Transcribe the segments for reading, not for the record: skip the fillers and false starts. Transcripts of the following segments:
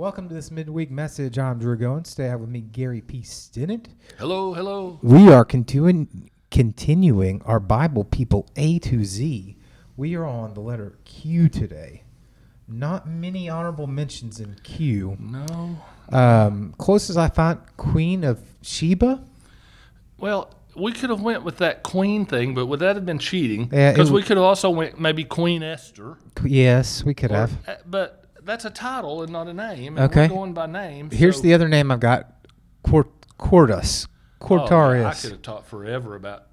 Welcome to this midweek message. I'm Drew Goins. Today I have with me Gary P. Stinnett. Hello, hello. We are continuing our Bible People A to Z. We are on the letter Q today. Not many honorable mentions in Q. No. Closest I found, Queen of Sheba. Well, we could have went with that queen thing, but would that have been cheating? Yeah, Because we could have also went maybe Queen Esther. Yes, we could have. But that's a title and not a name. And Okay. We're going by name. Here's the other name I've got. Quartus. Quartarius. I could have talked forever about.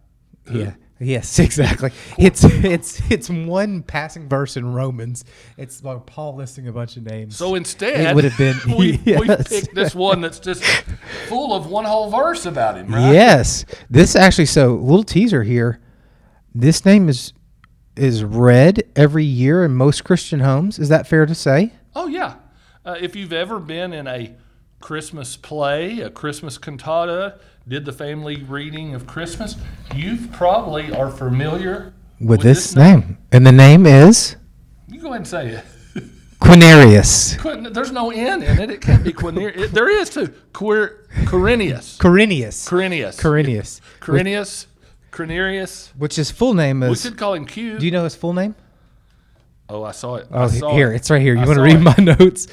Yeah. Yes, exactly. It's one passing verse in Romans. It's like Paul listing a bunch of names. So instead, it would have been we picked this one that's just full of one whole verse about him, right? Yes. This actually, so little teaser here. This name is read every year in most Christian homes. Is that fair to say? Oh yeah. If you've ever been in a Christmas play, a Christmas cantata, did the family reading of Christmas, you probably are familiar with this name. And the name is? You go ahead and say it. Quirinius. There's no N in it. It can't be Quirinius. There is too. Quirinius. Quirinius. Which his full name is. We could call him Q. Do you know his full name? Oh, I saw it. Oh, here. It's right here. You want to read my notes?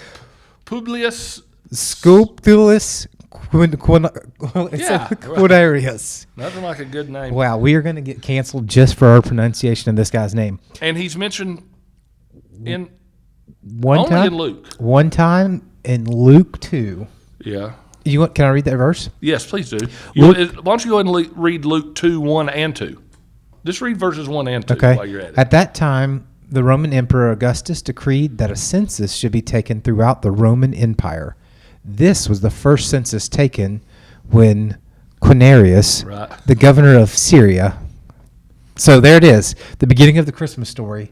Publius Scopulus Quirinius. Nothing like a good name. Wow, we are going to get canceled just for our pronunciation of this guy's name. And he's mentioned in only in Luke. One time in Luke 2. Yeah. Can I read that verse? Yes, please do. Why don't you go ahead and read Luke 2, 1 and 2. Just read verses 1 and 2 while you're at it. At that time, the Roman Emperor Augustus decreed that a census should be taken throughout the Roman Empire. This was the first census taken when Quirinius, the governor of Syria. So there it is, the beginning of the Christmas story.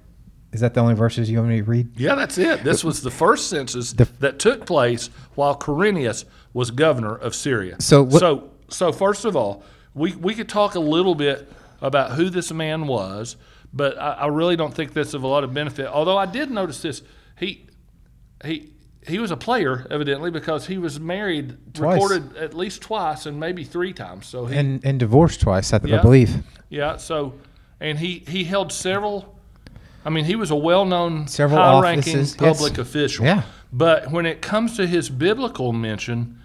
Is that the only verses you want me to read? Yeah, that's it. This was the first census that took place while Quirinius was governor of Syria. So first of all, we could talk a little bit about who this man was, but I really don't think that's of a lot of benefit. Although I did notice this, he was a player evidently because he was married, recorded at least twice and maybe 3 times. So and divorced twice, I believe. Yeah. So and he held several. I mean, he was a well-known, high-ranking public official. Yeah. But when it comes to his biblical mention,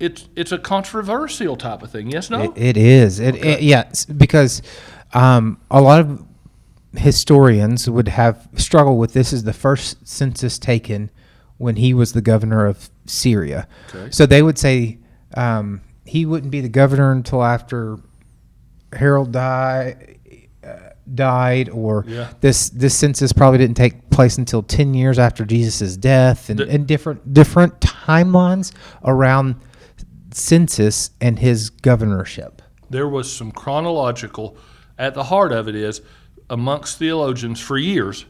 it's a controversial type of thing. Yes, no? It is. Because a lot of historians would have struggled with this as the first census taken when he was the governor of Syria. Okay. So they would say he wouldn't be the governor until after Harold died, or this census probably didn't take place until 10 years after Jesus' death, and different timelines around census and his governorship. There was some chronological, at the heart of it is, amongst theologians for years,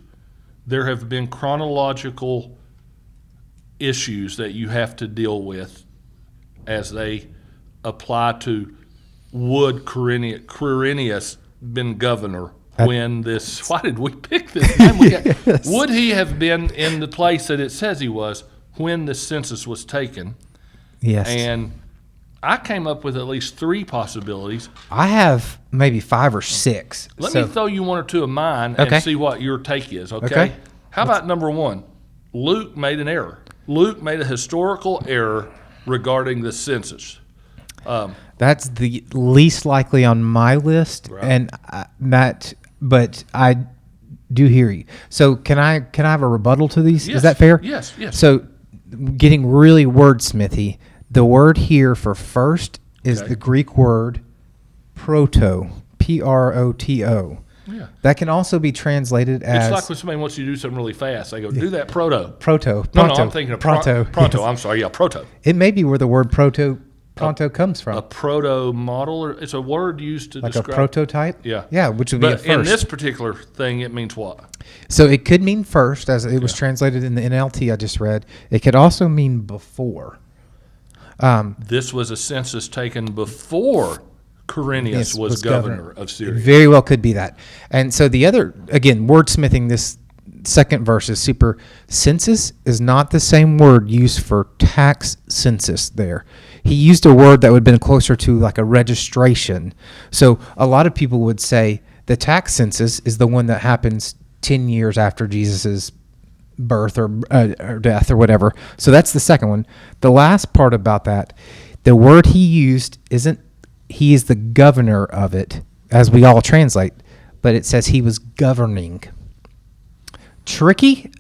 there have been chronological issues that you have to deal with as they apply to would Quirinius been governor when this, why did we pick this name? Yes. Would he have been in the place that it says he was when the census was taken? Yes. And I came up with at least 3 possibilities. I have maybe 5 or 6. Let me throw you 1 or 2 of mine and see what your take is, okay? How about number 1? Luke made an error. Luke made a historical error regarding the census. That's the least likely on my list, and but I do hear you. So can I have a rebuttal to these? Yes. Is that fair? Yes. So getting really wordsmithy, the word here for first is the Greek word proto, Proto. Yeah. That can also be translated as... It's like when somebody wants you to do something really fast. They go, do that proto. Proto. No, I'm thinking of pronto. Yes. I'm sorry, proto. It may be where the word pronto comes from. A proto model, or it's a word used to describe... Like a prototype? Yeah, which would be a first. But in this particular thing, it means what? So it could mean first, as it was translated in the NLT I just read. It could also mean before. This was a census taken before Quirinius was governor of Syria. Very well could be that. And so the other, again, wordsmithing second verse is super. Census is not the same word used for tax census there. He used a word that would have been closer to like a registration. So a lot of people would say the tax census is the one that happens 10 years after Jesus's birth or death or whatever. So that's the second one. The last part about that, the word he used isn't, he is the governor of it, as we all translate, but it says he was governing. Tricky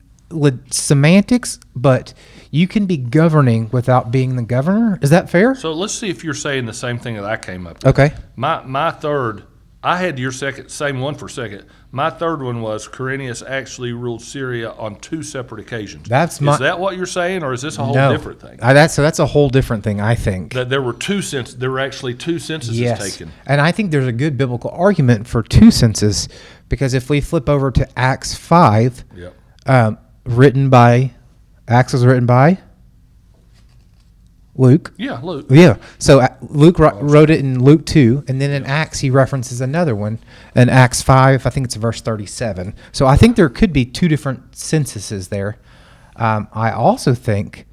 semantics, but you can be governing without being the governor. Is that fair? So let's see if you're saying the same thing that I came up with. Okay. My third, I had your same one for second. My third one was Quirinius actually ruled Syria on 2 separate occasions. Is that what you're saying, or is this a whole different thing? That's a whole different thing, I think. That there were there were actually 2 censuses taken. And I think there's a good biblical argument for 2 censuses, because if we flip over to Acts 5, Acts was written by Luke. Yeah, Luke. Yeah. So Luke wrote it in Luke 2, and then in Acts he references another one in Acts 5. I think it's verse 37. So I think there could be 2 different censuses there. I also think,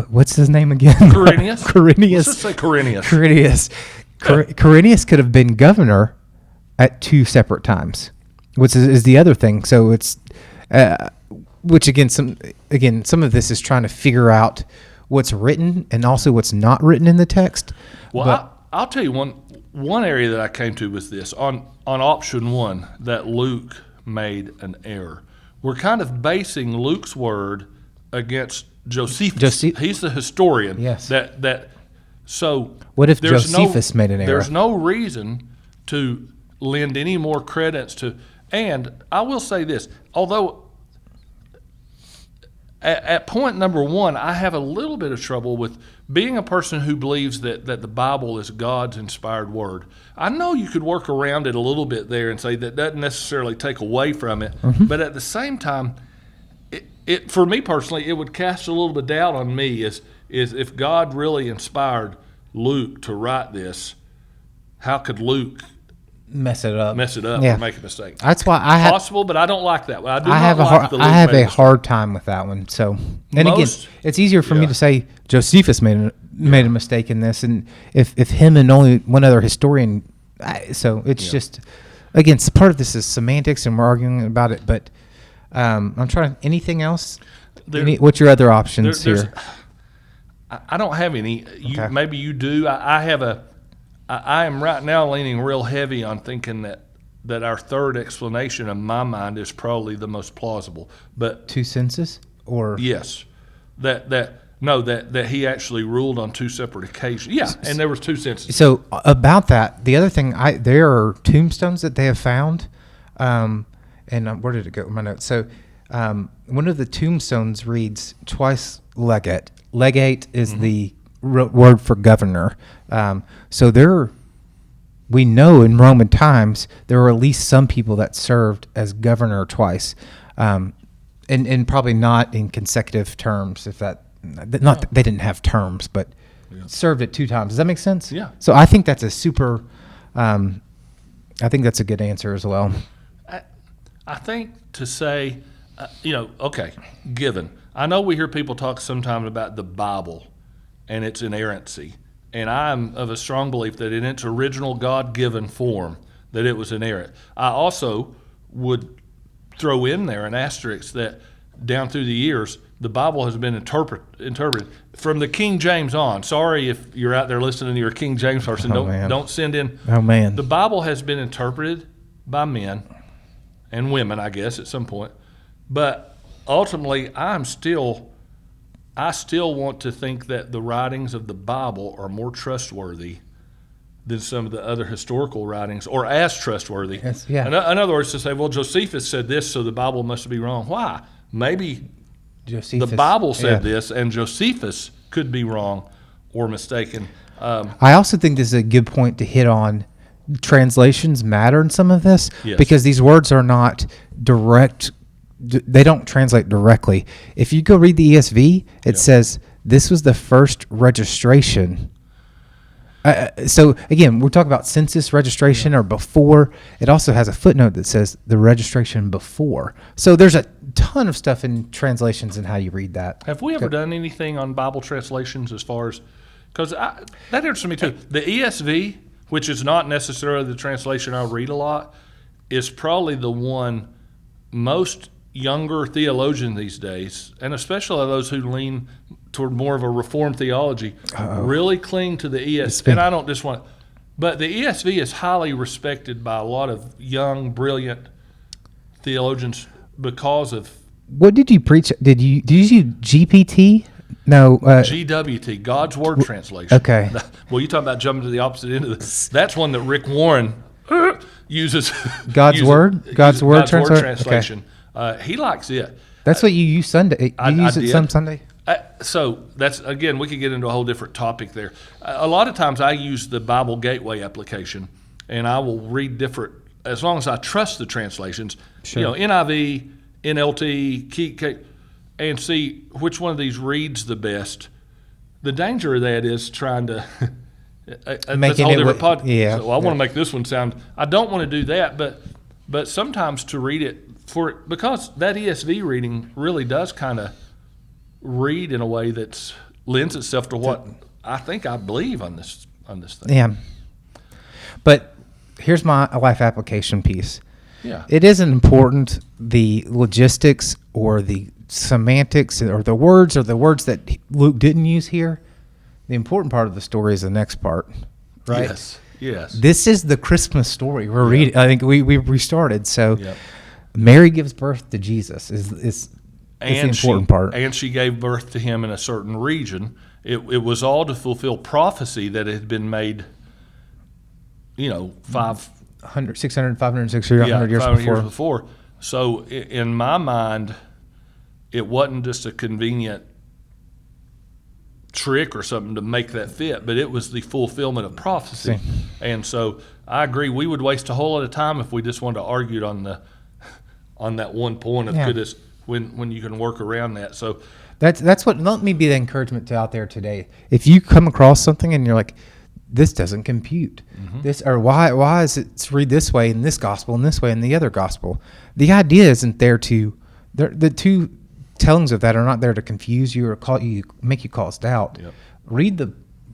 what's his name again? Quirinius. Quirinius. Let's just say Quirinius. Quirinius. Quirinius could have been governor at 2 separate times, which is the other thing. So it's, which some of this is trying to figure out what's written and also what's not written in the text. Well, I'll tell you one area that I came to was this. On option 1, that Luke made an error. We're kind of basing Luke's word against Josephus. He's the historian. Yes. So what if Josephus made an error? There's no reason to lend any more credence to. And I will say this, although at point number 1, I have a little bit of trouble with being a person who believes that the Bible is God's inspired word. I know you could work around it a little bit there and say that doesn't necessarily take away from it, but at the same time, it for me personally, it would cast a little bit of doubt on me is if God really inspired Luke to write this, how could Luke mess it up or make a mistake? That's why I have possible, but I don't like that. I have a hard time with that one. So, and again, it's easier for me to say Josephus made a mistake in this, and if him and only one other historian. So it's just, again, part of this is semantics, and we're arguing about it. But I'm trying. Anything else? What's your other options here? I don't have any. Maybe you do. I am right now leaning real heavy on thinking that our third explanation in my mind is probably the most plausible. But 2 censuses, or yes, that he actually ruled on 2 separate occasions. Yeah, and there was 2 censuses. So about that, the other thing, there are tombstones that they have found, and where did it go? My notes. So one of the tombstones reads twice legate. Legate is the word for governor. So we know in Roman times there were at least some people that served as governor twice, and probably not in consecutive terms. They didn't have terms, but served it 2 times. Does that make sense? Yeah. So I think that's I think that's a good answer as well. I think to say, given. I know we hear people talk sometimes about the Bible and its inerrancy. And I'm of a strong belief that in its original God-given form, that it was inerrant. I also would throw in there an asterisk that down through the years, the Bible has been interpreted from the King James on. Sorry if you're out there listening and you're a King James person. Don't send in. Oh, man. The Bible has been interpreted by men and women, I guess, at some point. But ultimately, I still want to think that the writings of the Bible are more trustworthy than some of the other historical writings, or as trustworthy. Yes, yeah. In other words, to say, well, Josephus said this, so the Bible must be wrong. Why? Maybe the Bible said this, and Josephus could be wrong or mistaken. I also think this is a good point to hit on. Translations matter in some of this, because these words are not direct. They don't translate directly. If you go read the ESV, it says this was the first registration. So again, we're talking about census registration or before. It also has a footnote that says the registration before. So there's a ton of stuff in translations and how you read that. Have we ever done anything on Bible translations as far as, because that interests me too. The ESV, which is not necessarily the translation I read a lot, is probably the one most younger theologians these days, and especially those who lean toward more of a Reformed theology, really cling to the ESV. And I don't just want to, but the ESV is highly respected by a lot of young, brilliant theologians because of. What did you preach? Did you use GPT? No. GWT, God's Word Translation. Okay. Well, you're talking about jumping to the opposite end of this. That's one that Rick Warren uses. God's Word? God's Word Translation. Okay. He likes it. That's what you use Sunday. You use it some Sunday? So that's, again, we could get into a whole different topic there. A lot of times I use the Bible Gateway application, and I will read different, as long as I trust the translations, sure. NIV, NLT, and see which one of these reads the best. The danger of that is trying to that's a whole different pod. Yeah. So I want to make this one sound. I don't want to do that, but sometimes to read it because that ESV reading really does kind of read in a way that lends itself to what I think I believe on this thing. Yeah. But here's my life application piece. Yeah. It isn't important the logistics or the semantics or the words that Luke didn't use here. The important part of the story is the next part, right? Yes. This is the Christmas story we're reading. I think we restarted. So Mary gives birth to Jesus is the important part. And she gave birth to him in a certain region. It was all to fulfill prophecy that had been made, 600, 500, 600 years before. So in my mind, it wasn't just a convenient trick or something to make that fit, but it was the fulfillment of prophecy. And so I agree, we would waste a whole lot of time if we just wanted to argue on that one point of goodness when you can work around that. So that's what, let me be the encouragement to out there today. If you come across something and you're like, this doesn't compute. This, or why is it read this way in this gospel and this way in the other gospel? The idea isn't there the two tellings of that are not there to confuse you or make you cause doubt. Read the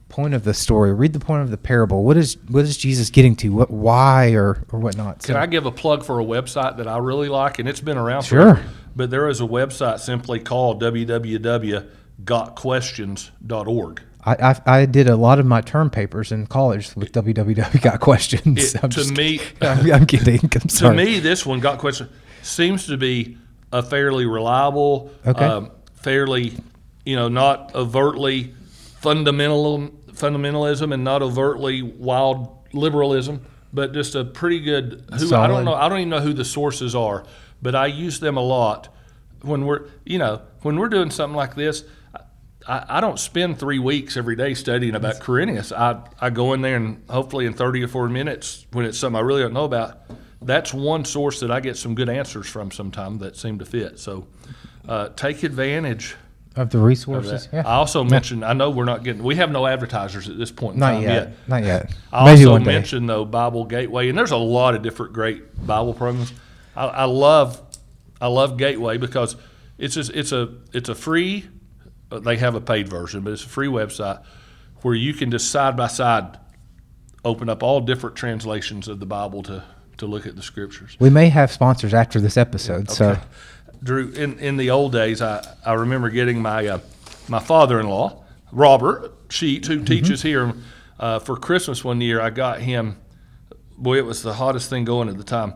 point of the story. Read the point of the parable. What is Jesus getting to? Why or whatnot? Can I give a plug for a website that I really like, and it's been around forever, but there is a website simply called www.gotquestions.org. I did a lot of my term papers in college with www.gotquestions. To me, I'm kidding. I'm sorry. To me, this one, Got Questions, seems to be a fairly reliable, fairly, not overtly fundamentalism and not overtly wild liberalism, but just a pretty good. I don't even know who the sources are, but I use them a lot when we're doing something like this. I don't spend 3 weeks every day studying about Quirinius. I go in there and hopefully in 30 or 40 minutes, when it's something I really don't know about, that's one source that I get some good answers from sometimes that seem to fit. So take advantage of the resources. I also mentioned, I know we have no advertisers at this point in time yet. Not yet. I also mentioned, though, Bible Gateway, and there's a lot of different great Bible programs. I love Gateway because it's a free. They have a paid version, but it's a free website where you can just side by side open up all different translations of the Bible to look at the scriptures. We may have sponsors after this episode. Okay. So, Drew, in the old days, I remember getting my father-in-law, Robert Sheets, who teaches here, for Christmas one year. I got him. Boy, it was the hottest thing going at the time.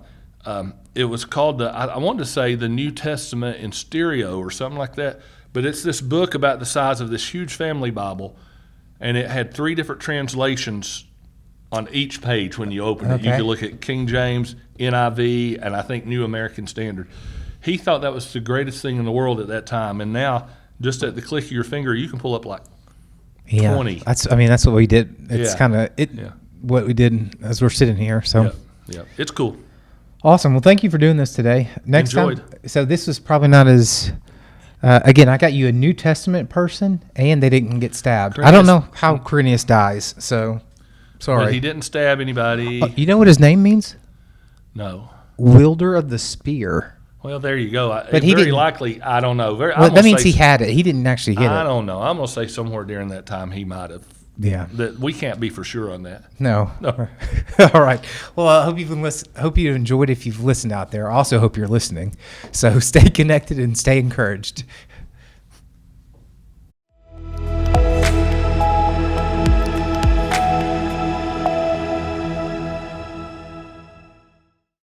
It was called I wanted to say the New Testament in stereo or something like that. But it's this book about the size of this huge family Bible, and it had 3 different translations on each page when you open it. You could look at King James, NIV, and I think New American Standard. He thought that was the greatest thing in the world at that time, and now just at the click of your finger, you can pull up like 20. That's what we did. It's kind of what we did as we're sitting here. So it's cool. Awesome. Well, thank you for doing this today. Next time. So this was probably not as. Again, I got you a New Testament person, and they didn't get stabbed. I don't know how Quirinius dies, so Sorry. But he didn't stab anybody. You know what his name means? No. Wielder of the spear. Well, there you go. But he very didn't, likely, I don't know. that means he had it. He didn't actually hit it. I don't know. I'm going to say somewhere during that time he might have. Yeah. That we can't be for sure on that. No. All right. Well, I hope hope you enjoyed if you've listened out there. I also hope you're listening. So stay connected and stay encouraged.